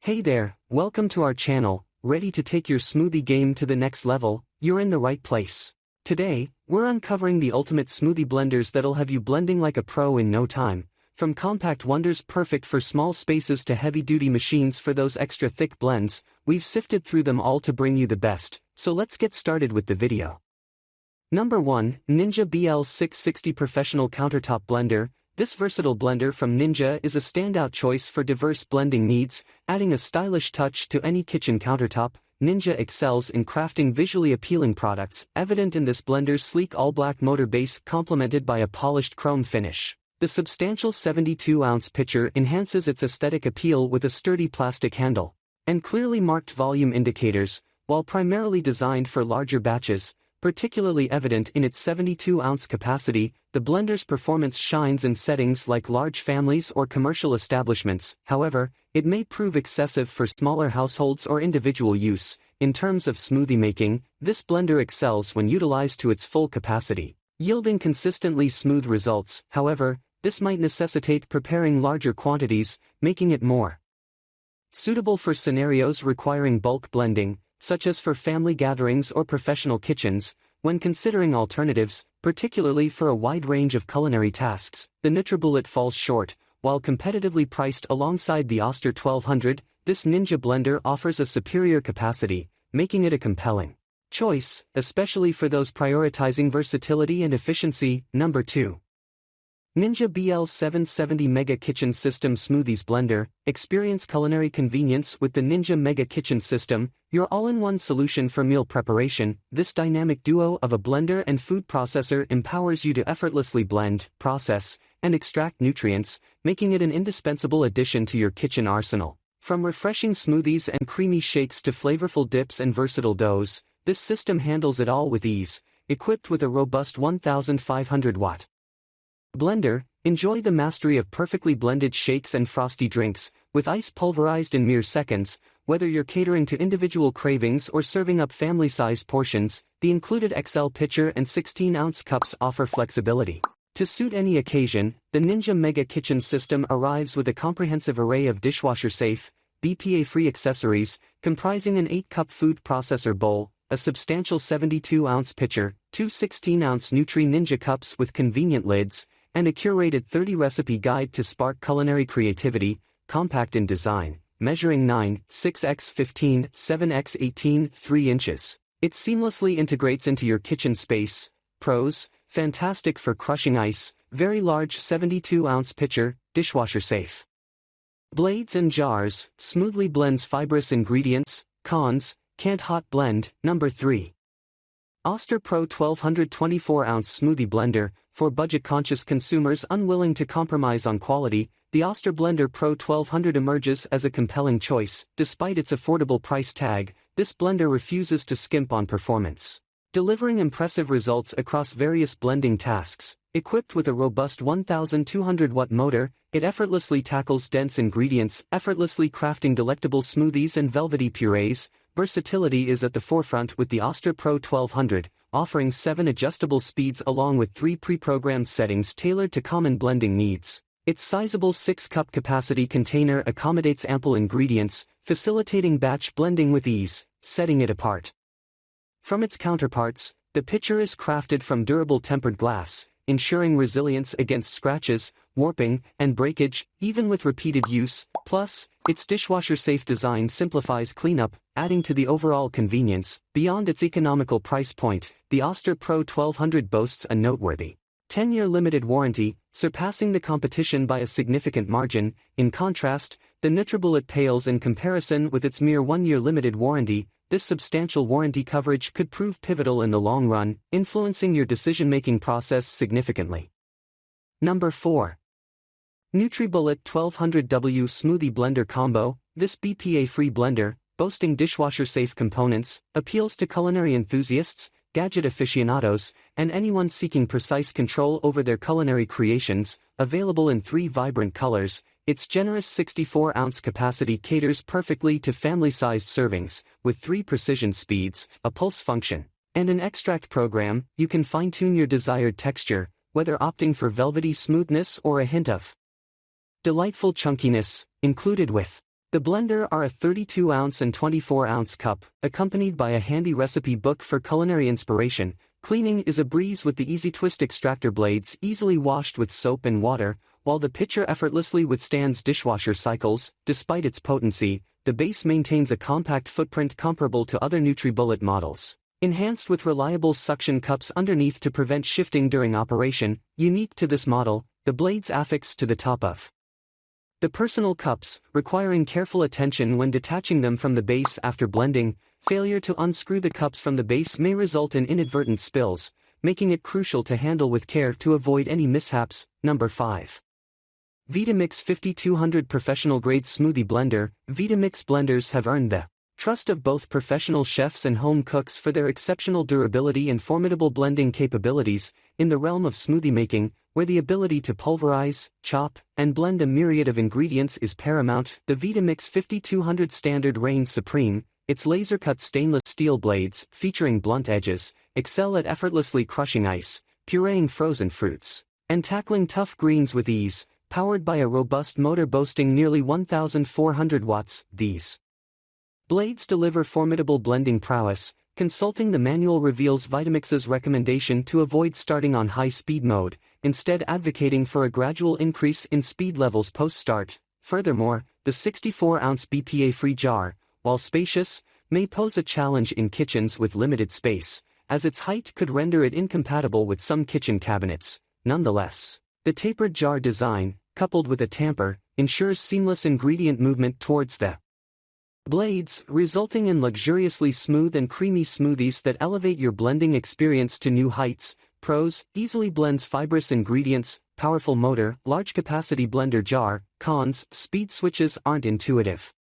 Hey there, welcome to our channel. Ready to take your smoothie game to the next level? You're in the right place. Today, we're uncovering the ultimate smoothie blenders that'll have you blending like a pro in no time. From compact wonders perfect for small spaces to heavy-duty machines for those extra thick blends, we've sifted through them all to bring you the best, so let's get started with the video. Number 1, Ninja BL660 Professional Countertop Blender. This versatile blender from Ninja is a standout choice for diverse blending needs, adding a stylish touch to any kitchen countertop. Ninja excels in crafting visually appealing products, evident in this blender's sleek all-black motor base complemented by a polished chrome finish. The substantial 72-ounce pitcher enhances its aesthetic appeal with a sturdy plastic handle and clearly marked volume indicators, while primarily designed for larger batches. Particularly evident in its 72-ounce capacity, the blender's performance shines in settings like large families or commercial establishments. However, it may prove excessive for smaller households or individual use. In terms of smoothie making, this blender excels when utilized to its full capacity, yielding consistently smooth results. However, this might necessitate preparing larger quantities, making it more suitable for scenarios requiring bulk blending, such as for family gatherings or professional kitchens. When considering alternatives, particularly for a wide range of culinary tasks, the NutriBullet falls short. While competitively priced alongside the Oster 1200, this Ninja blender offers a superior capacity, making it a compelling choice, especially for those prioritizing versatility and efficiency. Number 2. Ninja BL770 Mega Kitchen System Smoothies Blender. Experience culinary convenience with the Ninja Mega Kitchen System, your all-in-one solution for meal preparation. This dynamic duo of a blender and food processor empowers you to effortlessly blend, process, and extract nutrients, making it an indispensable addition to your kitchen arsenal. From refreshing smoothies and creamy shakes to flavorful dips and versatile doughs, this system handles it all with ease. Equipped with a robust 1,500-watt blender, enjoy the mastery of perfectly blended shakes and frosty drinks, with ice pulverized in mere seconds. Whether you're catering to individual cravings or serving up family-sized portions, the included XL pitcher and 16-ounce cups offer flexibility to suit any occasion. The Ninja Mega Kitchen System arrives with a comprehensive array of dishwasher-safe, BPA-free accessories, comprising an 8-cup food processor bowl, a substantial 72-ounce pitcher, two 16-ounce Nutri Ninja cups with convenient lids, and a curated 30-recipe guide to spark culinary creativity. Compact in design, measuring 9.6x15, 7x18, 3 inches. It seamlessly integrates into your kitchen space. Pros: fantastic for crushing ice, very large 72-ounce pitcher, dishwasher safe. Blades and jars, smoothly blends fibrous ingredients. Cons: can't hot blend. Number 3. Oster Pro 1200 24-ounce Smoothie Blender. For budget-conscious consumers unwilling to compromise on quality, the Oster Blender Pro 1200 emerges as a compelling choice. Despite its affordable price tag, this blender refuses to skimp on performance, delivering impressive results across various blending tasks. Equipped with a robust 1,200-watt motor, it effortlessly tackles dense ingredients, effortlessly crafting delectable smoothies and velvety purees. Versatility is at the forefront with the Oster Pro 1200, offering 7 adjustable speeds along with 3 pre-programmed settings tailored to common blending needs. Its sizable 6-cup capacity container accommodates ample ingredients, facilitating batch blending with ease, setting it apart from its counterparts. The pitcher is crafted from durable tempered glass, ensuring resilience against scratches, warping, and breakage, even with repeated use. Plus, its dishwasher-safe design simplifies cleanup, adding to the overall convenience. Beyond its economical price point, the Oster Pro 1200 boasts a noteworthy 10-year limited warranty, surpassing the competition by a significant margin. In contrast, the NutriBullet pales in comparison with its mere 1-year limited warranty. This substantial warranty coverage could prove pivotal in the long run, influencing your decision-making process significantly. Number 4. NutriBullet 1200W Smoothie Blender Combo. This BPA-free blender, boasting dishwasher-safe components, appeals to culinary enthusiasts, gadget aficionados, and anyone seeking precise control over their culinary creations. Available in 3 vibrant colors, its generous 64-ounce capacity caters perfectly to family-sized servings. With 3 precision speeds, a pulse function, and an extract program, you can fine-tune your desired texture, whether opting for velvety smoothness or a hint of delightful chunkiness. Included with The blender are a 32-ounce and 24-ounce cup, accompanied by a handy recipe book for culinary inspiration. Cleaning is a breeze with the easy twist extractor blades easily washed with soap and water, while the pitcher effortlessly withstands dishwasher cycles. Despite its potency, the base maintains a compact footprint comparable to other NutriBullet models. Enhanced with reliable suction cups underneath to prevent shifting during operation, unique to this model, the blades affix to the top of the personal cups, requiring careful attention when detaching them from the base after blending. Failure to unscrew the cups from the base may result in inadvertent spills, making it crucial to handle with care to avoid any mishaps. Number 5. Vitamix 5200 Professional Grade Smoothie Blender. Vitamix blenders have earned the trust of both professional chefs and home cooks for their exceptional durability and formidable blending capabilities. In the realm of smoothie making, where the ability to pulverize, chop, and blend a myriad of ingredients is paramount, the Vitamix 5200 standard reigns supreme. Its laser-cut stainless steel blades, featuring blunt edges, excel at effortlessly crushing ice, pureeing frozen fruits, and tackling tough greens with ease. Powered by a robust motor boasting nearly 1,400 watts, these blades deliver formidable blending prowess. Consulting the manual reveals Vitamix's recommendation to avoid starting on high-speed mode, instead advocating for a gradual increase in speed levels post-start. Furthermore, the 64-ounce BPA-free jar, while spacious, may pose a challenge in kitchens with limited space, as its height could render it incompatible with some kitchen cabinets. Nonetheless, the tapered jar design, coupled with a tamper, ensures seamless ingredient movement towards the blades, resulting in luxuriously smooth and creamy smoothies that elevate your blending experience to new heights. Pros: easily blends fibrous ingredients, powerful motor, large capacity blender jar. Cons: speed switches aren't intuitive.